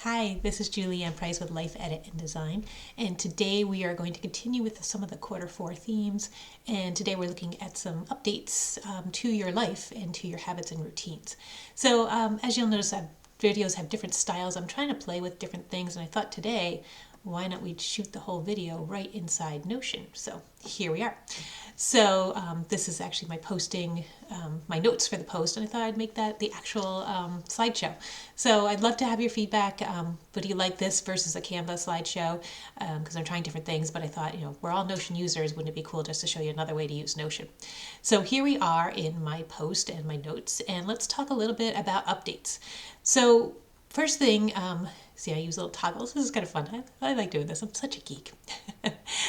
Hi, this is Julianne Price with Life Edit and Design, and today we are going to continue with some of the quarter 4 themes. And today we're looking at some updates to your life and to your habits and routines. So, as you'll notice, videos have different styles. I'm trying to play with different things, and I thought today, why not we shoot the whole video right inside Notion? So here we are. So this is actually my posting, my notes for the post, and I thought I'd make that the actual slideshow. So I'd love to have your feedback. But do you like this versus a Canva slideshow? Because I'm trying different things, but I thought, we're all Notion users. Wouldn't it be cool just to show you another way to use Notion? So here we are in my post and my notes, and let's talk a little bit about updates. So first thing, see, I use little toggles. This is kind of fun. I like doing this. I'm such a geek.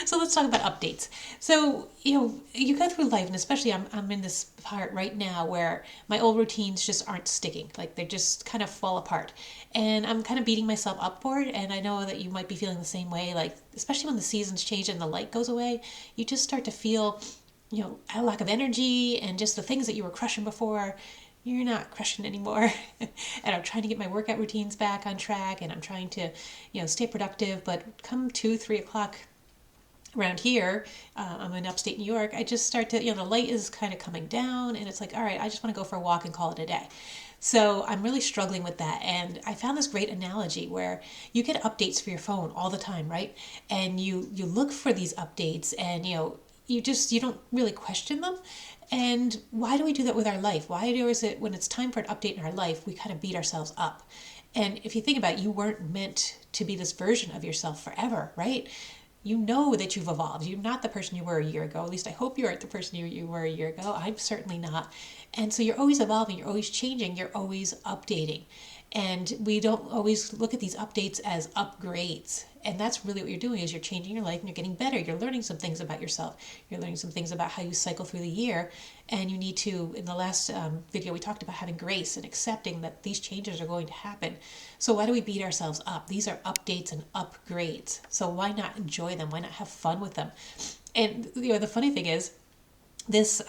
So let's talk about updates. So, you go through life, and especially I'm in this part right now where my old routines just aren't sticking. Like they just kind of fall apart. And I'm kind of beating myself up for it. And I know that you might be feeling the same way. Like, especially when the seasons change and the light goes away, you just start to feel, a lack of energy, and just the things that you were crushing before, you're not crushing anymore. And I'm trying to get my workout routines back on track, and I'm trying to, stay productive. But come 2, 3 o'clock around here, I'm in upstate New York, I just start to, the light is kind of coming down, and it's like, all right, I just want to go for a walk and call it a day. So I'm really struggling with that. And I found this great analogy where you get updates for your phone all the time, right? And you look for these updates, and you don't really question them. And why do we do that with our life? Why is it when it's time for an update in our life, we kind of beat ourselves up? And if you think about it, you weren't meant to be this version of yourself forever, right? You know that you've evolved. You're not the person you were a year ago. At least I hope you aren't the person you were a year ago. I'm certainly not. And so you're always evolving, you're always changing, you're always updating. And we don't always look at these updates as upgrades. And that's really what you're doing, is you're changing your life and you're getting better. You're learning some things about yourself. You're learning some things about how you cycle through the year. And you need to, in the last video, we talked about having grace and accepting that these changes are going to happen. So why do we beat ourselves up? These are updates and upgrades. So why not enjoy them? Why not have fun with them? And the funny thing is, this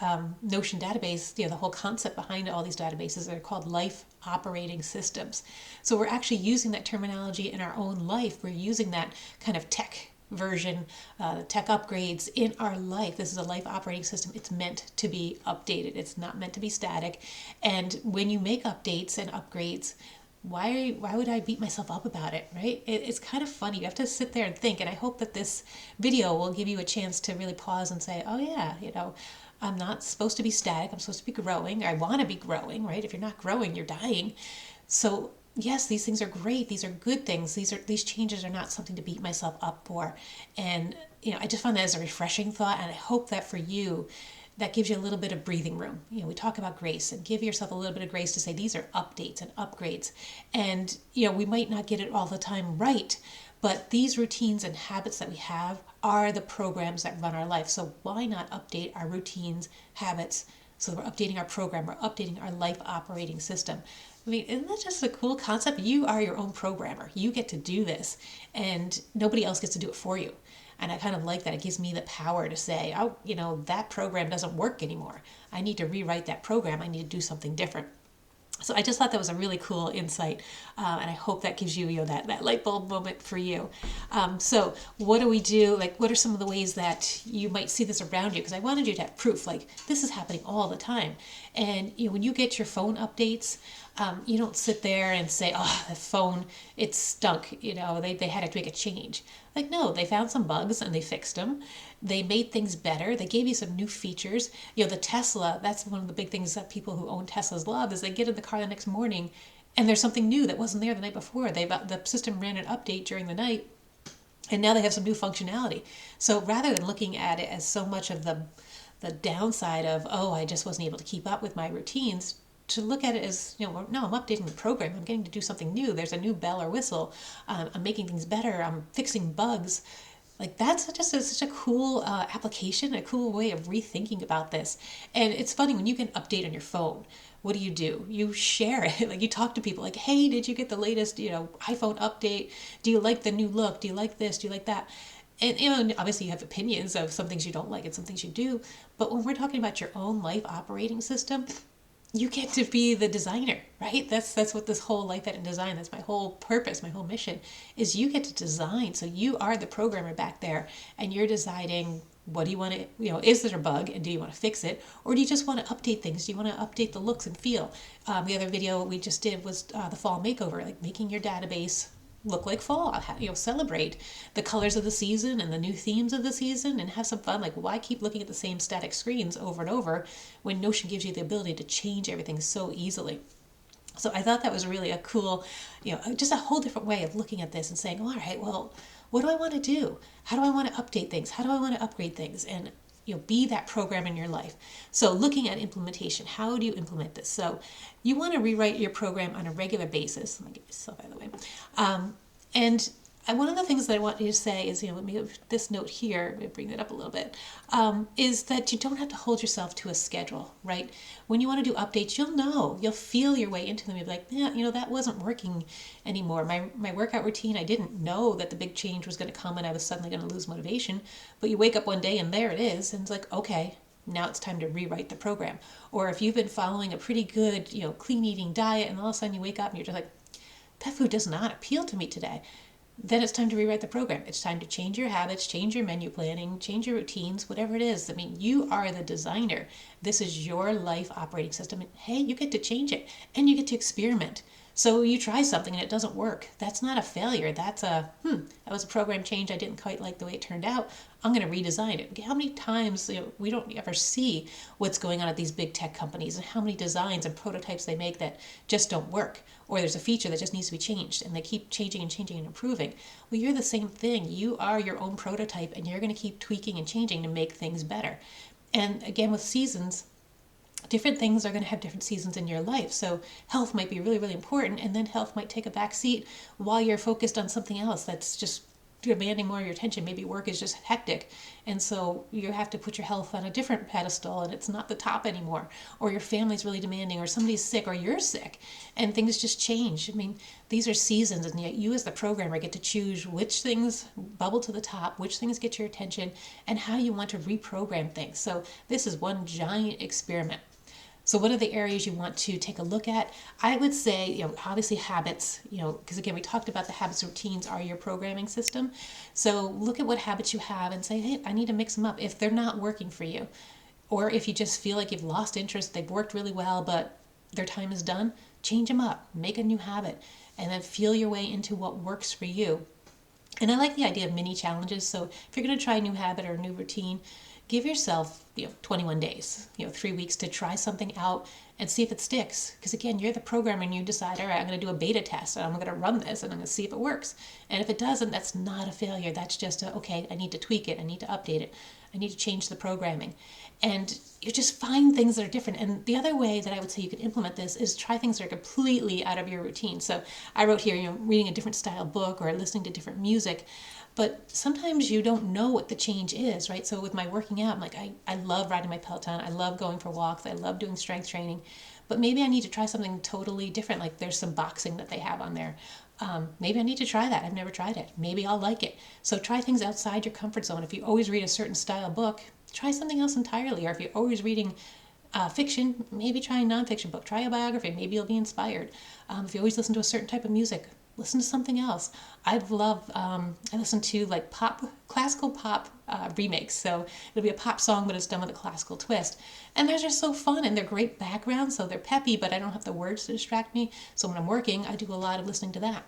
Notion database, the whole concept behind all these databases are called life operating systems. So we're actually using that terminology in our own life. We're using that kind of tech version, tech upgrades in our life. This is a life operating system. It's meant to be updated. It's not meant to be static. And when you make updates and upgrades, why would I beat myself up about it, right? It's kind of funny. You have to sit there and think. And I hope that this video will give you a chance to really pause and say, oh yeah, I'm not supposed to be static. I'm supposed to be growing. I want to be growing, right? If you're not growing, you're dying. So yes, these things are great. These are good things. These changes are not something to beat myself up for. And I just found that as a refreshing thought, and I hope that for you, that gives you a little bit of breathing room. We talk about grace, and give yourself a little bit of grace to say these are updates and upgrades. And we might not get it all the time right, but these routines and habits that we have are the programs that run our life. So why not update our routines, habits? So we're updating our program, we're updating our life operating system. I mean, isn't that just a cool concept? You are your own programmer. You get to do this, and nobody else gets to do it for you. And I kind of like that. It gives me the power to say, oh, that program doesn't work anymore. I need to rewrite that program. I need to do something different. So I just thought that was a really cool insight, and I hope that gives you, that light bulb moment for you. So what do we do? Like, what are some of the ways that you might see this around you? Because I wanted you to have proof, like this is happening all the time. And when you get your phone updates, you don't sit there and say, oh, the phone, it stunk. They had to make a change. Like, no, they found some bugs and they fixed them. They made things better. They gave you some new features. The Tesla, that's one of the big things that people who own Teslas love, is they get in the car the next morning and there's something new that wasn't there the night before. The system ran an update during the night, and now they have some new functionality. So rather than looking at it as so much of the downside of, oh, I just wasn't able to keep up with my routines, to look at it as, no, I'm updating the program. I'm getting to do something new. There's a new bell or whistle. I'm making things better. I'm fixing bugs. Like, that's just such a cool application, a cool way of rethinking about this. And it's funny, when you get an update on your phone, what do? You share it. Like, you talk to people like, hey, did you get the latest, iPhone update? Do you like the new look? Do you like this? Do you like that? And obviously you have opinions of some things you don't like and some things you do. But when we're talking about your own life operating system, you get to be the designer, right? That's what this whole life edit and design, that's my whole purpose, my whole mission, is you get to design. So you are the programmer back there, and you're deciding, what do you want to, is there a bug and do you want to fix it? Or do you just want to update things? Do you want to update the looks and feel? The other video we just did was the fall makeover, like making your database look like fall. Celebrate the colors of the season and the new themes of the season and have some fun. Like, why keep looking at the same static screens over and over when Notion gives you the ability to change everything so easily? So I thought that was really a cool, just a whole different way of looking at this and saying, all right, well, what do I want to do? How do I want to update things? How do I want to upgrade things? And be that program in your life. So looking at implementation, how do you implement this? So you want to rewrite your program on a regular basis. Let me get myself out of the way. And one of the things that I want you to say is, let me give this note here, let me bring that up a little bit, is that you don't have to hold yourself to a schedule, right? When you want to do updates, you'll feel your way into them. You'll be like, yeah, that wasn't working anymore. My workout routine, I didn't know that the big change was going to come and I was suddenly going to lose motivation. But you wake up one day and there it is. And it's like, okay, now it's time to rewrite the program. Or if you've been following a pretty good, clean eating diet and all of a sudden you wake up and you're just like, that food does not appeal to me today. Then it's time to rewrite the program. It's time to change your habits, change your menu planning, change your routines, whatever it is. I mean, you are the designer. This is your life operating system. And hey, you get to change it and you get to experiment. So you try something and it doesn't work. That's not a failure. That's that was a program change. I didn't quite like the way it turned out. I'm going to redesign it. How many times we don't ever see what's going on at these big tech companies and how many designs and prototypes they make that just don't work, or there's a feature that just needs to be changed and they keep changing and changing and improving. Well, you're the same thing. You are your own prototype and you're going to keep tweaking and changing to make things better. And again, with seasons, different things are going to have different seasons in your life. So health might be really, really important, and then health might take a back seat while you're focused on something else that's just demanding more of your attention. Maybe work is just hectic, and so you have to put your health on a different pedestal and it's not the top anymore, or your family's really demanding, or somebody's sick, or you're sick, and things just change. I mean, these are seasons, and yet you as the programmer get to choose which things bubble to the top, which things get your attention, and how you want to reprogram things. So this is one giant experiment. So what are the areas you want to take a look at? I would say, obviously habits, because again, we talked about the habits, routines are your programming system. So look at what habits you have and say, hey, I need to mix them up if they're not working for you. Or if you just feel like you've lost interest, they've worked really well, but their time is done, change them up, make a new habit, and then feel your way into what works for you. And I like the idea of mini challenges. So if you're going to try a new habit or a new routine, give yourself 21 days, 3 weeks to try something out and see if it sticks. Because again, you're the programmer and you decide, all right, I'm going to do a beta test and I'm going to run this and I'm going to see if it works. And if it doesn't, that's not a failure. That's just okay, I need to tweak it. I need to update it. I need to change the programming. And you just find things that are different. And the other way that I would say you could implement this is try things that are completely out of your routine. So I wrote here, reading a different style book or listening to different music. But sometimes you don't know what the change is, right? So with my working out, I'm like, I love riding my Peloton. I love going for walks. I love doing strength training. But maybe I need to try something totally different. Like there's some boxing that they have on there. Maybe I need to try that. I've never tried it. Maybe I'll like it. So try things outside your comfort zone. If you always read a certain style book, try something else entirely. Or if you're always reading fiction, maybe try a nonfiction book. Try a biography. Maybe you'll be inspired. If you always listen to a certain type of music, listen to something else. I listen to like classical pop remakes. So it'll be a pop song, but it's done with a classical twist. And they're just so fun and they're great background. So they're peppy, but I don't have the words to distract me. So when I'm working, I do a lot of listening to that.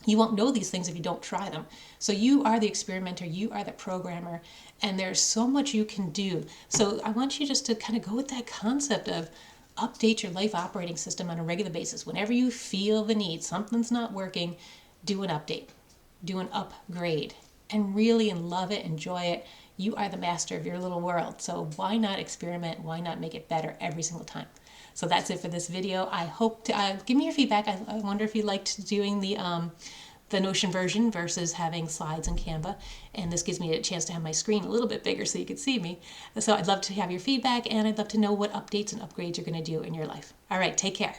You won't know these things if you don't try them. So you are the experimenter, you are the programmer, and there's so much you can do. So I want you just to kind of go with that concept of update your life operating system on a regular basis. Whenever you feel the need, something's not working, do an update, do an upgrade, and really love it, enjoy it. You are the master of your little world. So why not experiment? Why not make it better every single time? So that's it for this video. I hope to give me your feedback. I wonder if you liked doing the Notion version versus having slides in Canva. And this gives me a chance to have my screen a little bit bigger so you can see me. So I'd love to have your feedback, and I'd love to know what updates and upgrades you're going to do in your life. All right, take care.